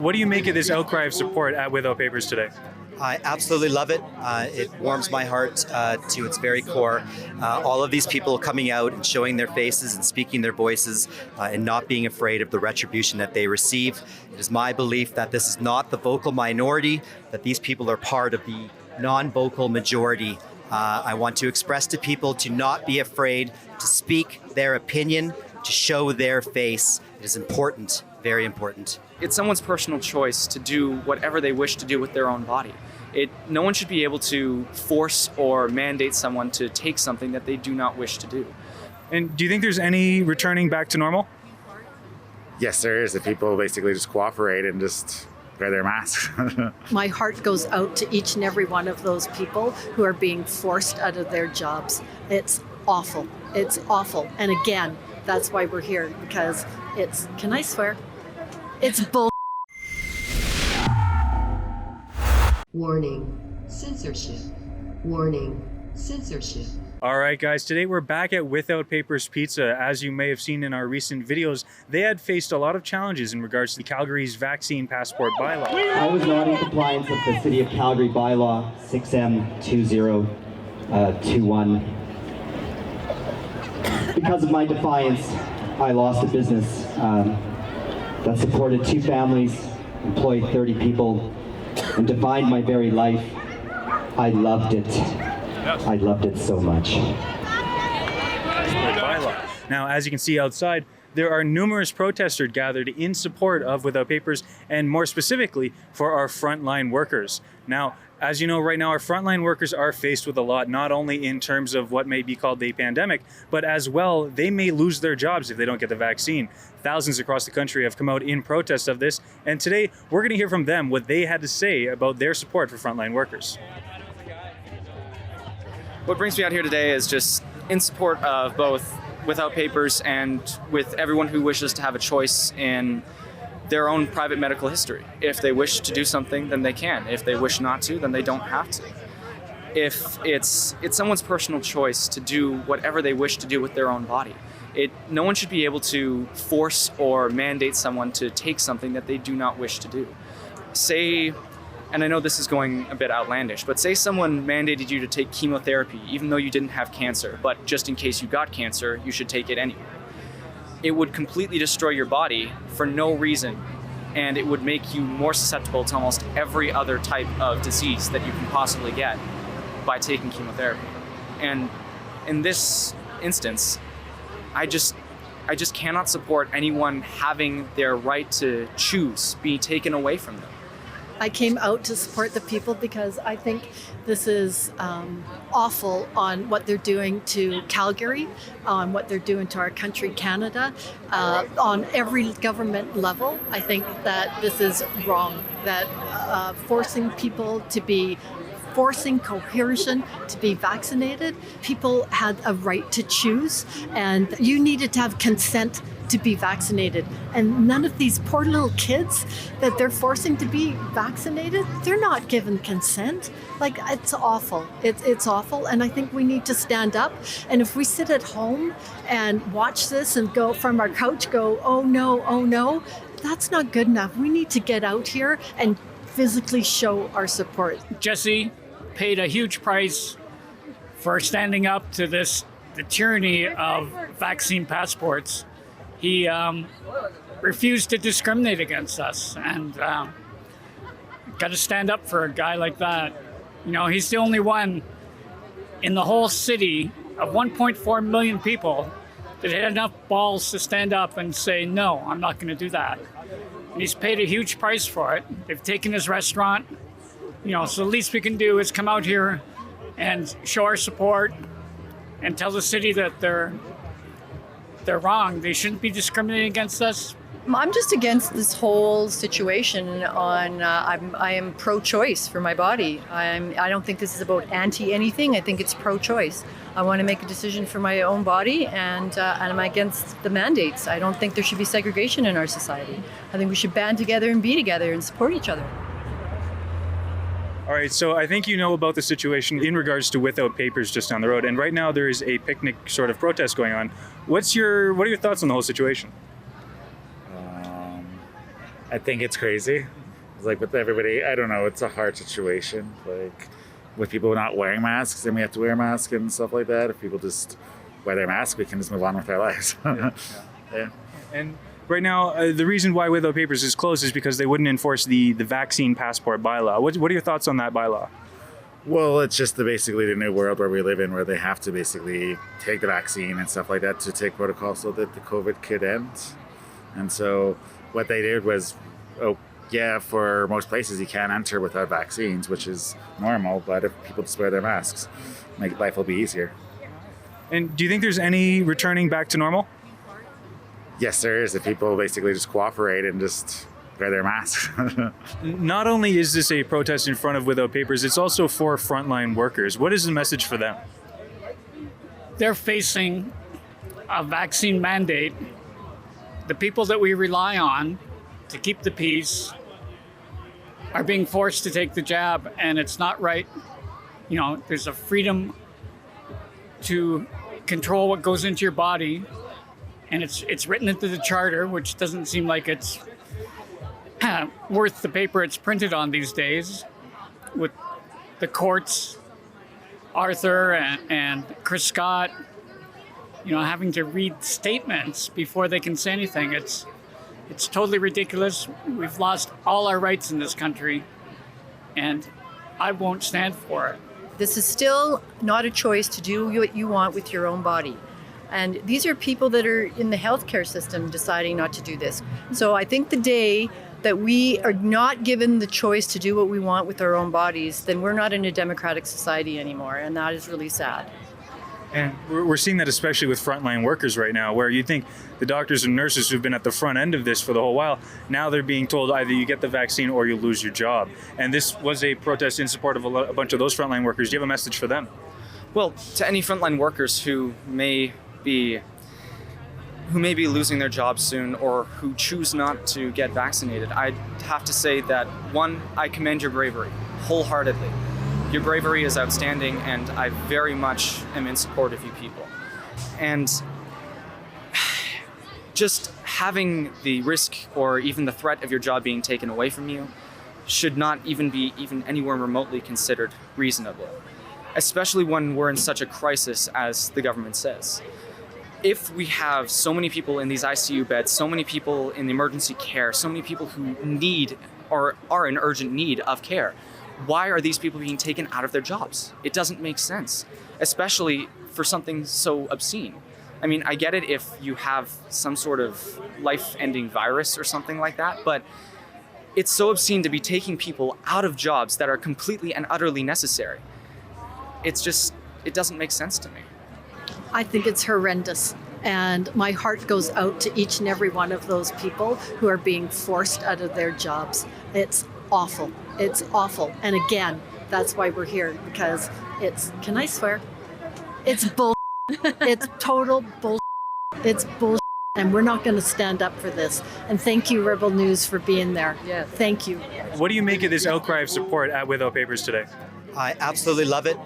What do you make of this outcry of support at Without Papers today? I absolutely love it. It warms my heart to its very core. All of these people coming out and showing their faces and speaking their voices and not being afraid of the retribution that they receive. It is my belief that this is not the vocal minority, that these people are part of the non-vocal majority. I want to express to people to not be afraid to speak their opinion, to show their face. It is important, very important. It's someone's personal choice to do whatever they wish to do with their own body. No one should be able to force or mandate someone to take something that they do not wish to do. And do you think there's any returning back to normal? Yes, there is. If people basically just cooperate and just wear their masks. My heart goes out to each and every one of those people who are being forced out of their jobs. It's awful. It's awful. And again, that's why we're here, because it's, can I swear? It's bull. Warning, censorship. Warning, censorship. All right, guys, today we're back at Without Papers Pizza. As you may have seen in our recent videos, they had faced a lot of challenges in regards to Calgary's vaccine passport bylaw. I was not in compliance with the City of Calgary bylaw 6M2021. Because of my defiance, I lost a business that supported 2 families, employed 30 people, and defined my very life. I loved it. I loved it so much. Now, as you can see outside, there are numerous protesters gathered in support of Without Papers, and more specifically for our frontline workers. Now, as you know, right now our frontline workers are faced with a lot, not only in terms of what may be called a pandemic, but as well, they may lose their jobs if they don't get the vaccine. Thousands across the country have come out in protest of this, and today we're going to hear from them what they had to say about their support for frontline workers. What brings me out here today is just in support of both Without Papers and with everyone who wishes to have a choice in their own private medical history. If they wish to do something, then they can. If they wish not to, then they don't have to. If it's someone's personal choice to do whatever they wish to do with their own body. No one should be able to force or mandate someone to take something that they do not wish to do. Say, and I know this is going a bit outlandish, but say someone mandated you to take chemotherapy even though you didn't have cancer, but just in case you got cancer, you should take it anyway. It would completely destroy your body for no reason, and it would make you more susceptible to almost every other type of disease that you can possibly get by taking chemotherapy. And in this instance, I just cannot support anyone having their right to choose be taken away from them. I came out to support the people because I think this is awful on what they're doing to Calgary, on what they're doing to our country, Canada, on every government level. I think that this is wrong, that forcing coercion to be vaccinated. People had a right to choose, and you needed to have consent to be vaccinated. And none of these poor little kids that they're forcing to be vaccinated, they're not given consent. Like, it's awful. It's awful. And I think we need to stand up. And if we sit at home and watch this and go from our couch, go, oh no, that's not good enough. We need to get out here and physically show our support. Jesse paid a huge price for standing up to the tyranny of vaccine passports. He refused to discriminate against us, and got to stand up for a guy like that. You know, he's the only one in the whole city of 1.4 million people that had enough balls to stand up and say, no, I'm not going to do that. And he's paid a huge price for it. They've taken his restaurant, you know, so the least we can do is come out here and show our support and tell the city that they're wrong. They shouldn't be discriminating against us. I'm just against this whole situation on, I am pro-choice for my body. I don't think this is about anti-anything. I think it's pro-choice. I want to make a decision for my own body, and I'm against the mandates. I don't think there should be segregation in our society. I think we should band together and be together and support each other. All right, so I think you know about the situation in regards to Without Papers just down the road, and right now there is a picnic sort of protest going on. What are your thoughts on the whole situation? I think it's crazy. It's like with everybody, I don't know, it's a hard situation. Like with people not wearing masks, then we have to wear a mask and stuff like that. If people just wear their mask, we can just move on with our lives. Yeah. And right now, the reason why Without Papers is closed is because they wouldn't enforce the vaccine passport bylaw. What are your thoughts on that bylaw? Well, it's just basically the new world where we live in, where they have to basically take the vaccine and stuff like that to take protocol so that the COVID could end. And so what they did was, for most places you can't enter without vaccines, which is normal, but if people just wear their masks, life will be easier. And do you think there's any returning back to normal? Yes, there is. If people basically just cooperate and just wear their masks. Not only is this a protest in front of Without Papers, it's also for frontline workers. What is the message for them? They're facing a vaccine mandate. The people that we rely on to keep the peace are being forced to take the jab, and it's not right. You know, there's a freedom to control what goes into your body, and it's written into the charter, which doesn't seem like it's worth the paper it's printed on these days, with the courts, Arthur and Chris Scott, having to read statements before they can say anything. It's totally ridiculous. We've lost all our rights in this country, and I won't stand for it. This is still not a choice to do what you want with your own body. And these are people that are in the healthcare system deciding not to do this. So I think the day that we are not given the choice to do what we want with our own bodies, then we're not in a democratic society anymore, and that is really sad. And we're seeing that especially with frontline workers right now, where you think the doctors and nurses who've been at the front end of this for the whole while, now they're being told either you get the vaccine or you lose your job. And this was a protest in support of a bunch of those frontline workers. Do you have a message for them? Well, to any frontline workers who may be losing their jobs soon or who choose not to get vaccinated, I'd have to say that, one, I commend your bravery wholeheartedly. Your bravery is outstanding, and I very much am in support of you people. And just having the risk or even the threat of your job being taken away from you should not even be anywhere remotely considered reasonable, especially when we're in such a crisis as the government says. If we have so many people in these ICU beds, so many people in the emergency care, so many people who need or are in urgent need of care, why are these people being taken out of their jobs? It doesn't make sense, especially for something so obscene. I mean, I get it if you have some sort of life-ending virus or something like that, but it's so obscene to be taking people out of jobs that are completely and utterly necessary. It doesn't make sense to me. I think it's horrendous. And my heart goes out to each and every one of those people who are being forced out of their jobs. It's awful. It's awful. And again, that's why we're here, because can I swear? It's bull. It's total bull. It's bull. And we're not going to stand up for this. And thank you, Rebel News, for being there. Yeah. Thank you. What do you make of this outcry of support at Without Papers today? I absolutely love it.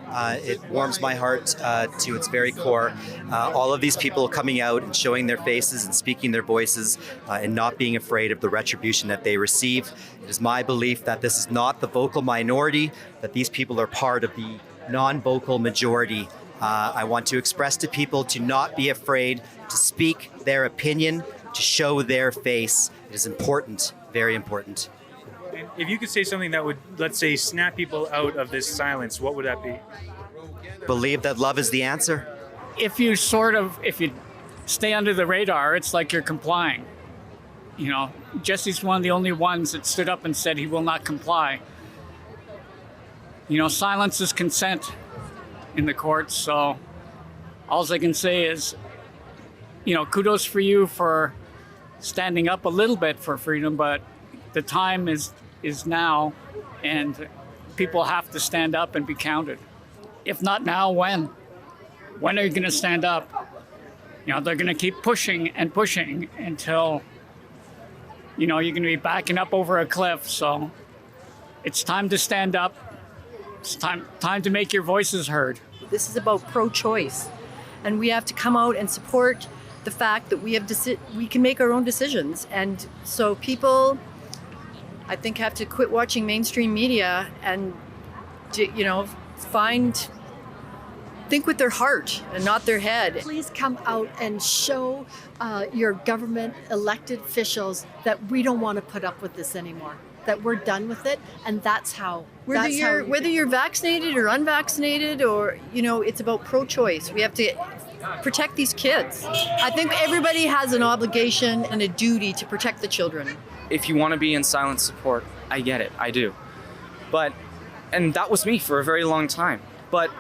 It warms my heart to its very core. All of these people coming out and showing their faces and speaking their voices and not being afraid of the retribution that they receive. It is my belief that this is not the vocal minority, that these people are part of the non-vocal majority. I want to express to people to not be afraid to speak their opinion, to show their face. It is important, very important. If you could say something that would, let's say, snap people out of this silence, what would that be? Believe that love is the answer. If you stay under the radar, it's like you're complying. Jesse's one of the only ones that stood up and said he will not comply. Silence is consent in the courts, so all I can say is, kudos for you for standing up a little bit for freedom, but the time is now, and people have to stand up and be counted. If not now, when? When are you going to stand up? They're going to keep pushing and pushing until, you're going to be backing up over a cliff. So it's time to stand up. It's time to make your voices heard. This is about pro-choice, and we have to come out and support the fact that we can make our own decisions. And so people I think have to quit watching mainstream media and, think with their heart and not their head. Please come out and show your government elected officials that we don't want to put up with this anymore, that we're done with it, and that's how. Whether you're vaccinated or unvaccinated, or it's about pro-choice. We have to protect these kids. I think everybody has an obligation and a duty to protect the children. If you want to be in silent support, I get it, I do. And that was me for a very long time. But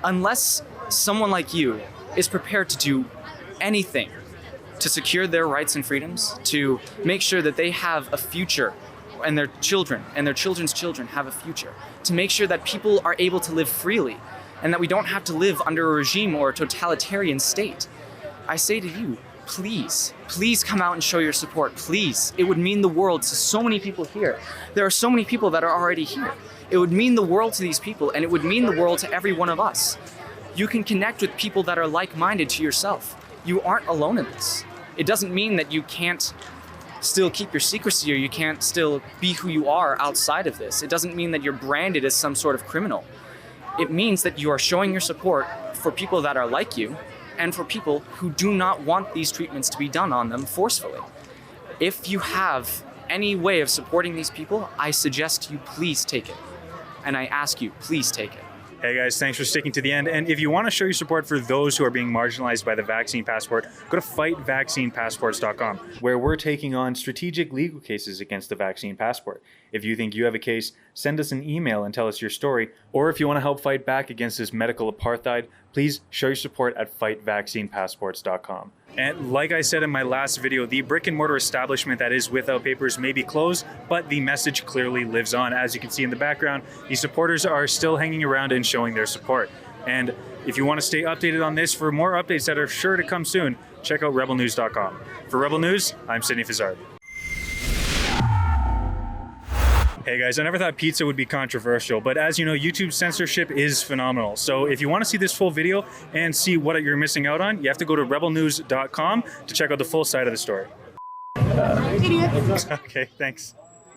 unless someone like you is prepared to do anything to secure their rights and freedoms, to make sure that they have a future, and their children and their children's children have a future, to make sure that people are able to live freely and that we don't have to live under a regime or a totalitarian state, I say to you, please come out and show your support, please. It would mean the world to so many people here. There are so many people that are already here. It would mean the world to these people, and it would mean the world to every one of us. You can connect with people that are like-minded to yourself. You aren't alone in this. It doesn't mean that you can't still keep your secrecy or you can't still be who you are outside of this. It doesn't mean that you're branded as some sort of criminal. It means that you are showing your support for people that are like you and for people who do not want these treatments to be done on them forcefully. If you have any way of supporting these people, I suggest you please take it. And I ask you, please take it. Hey guys, thanks for sticking to the end. And if you want to show your support for those who are being marginalized by the vaccine passport, go to fightvaccinepassports.com, where we're taking on strategic legal cases against the vaccine passport. If you think you have a case, send us an email and tell us your story. Or if you want to help fight back against this medical apartheid, please show your support at fightvaccinepassports.com. And like I said in my last video, the brick and mortar establishment that is Without Papers may be closed, but the message clearly lives on. As you can see in the background, the supporters are still hanging around and showing their support. And if you want to stay updated on this for more updates that are sure to come soon, check out rebelnews.com. For Rebel News, I'm Sidney Fazard. Hey guys, I never thought pizza would be controversial, but as you know, YouTube censorship is phenomenal. So if you want to see this full video and see what you're missing out on, you have to go to rebelnews.com to check out the full side of the story. Okay, thanks.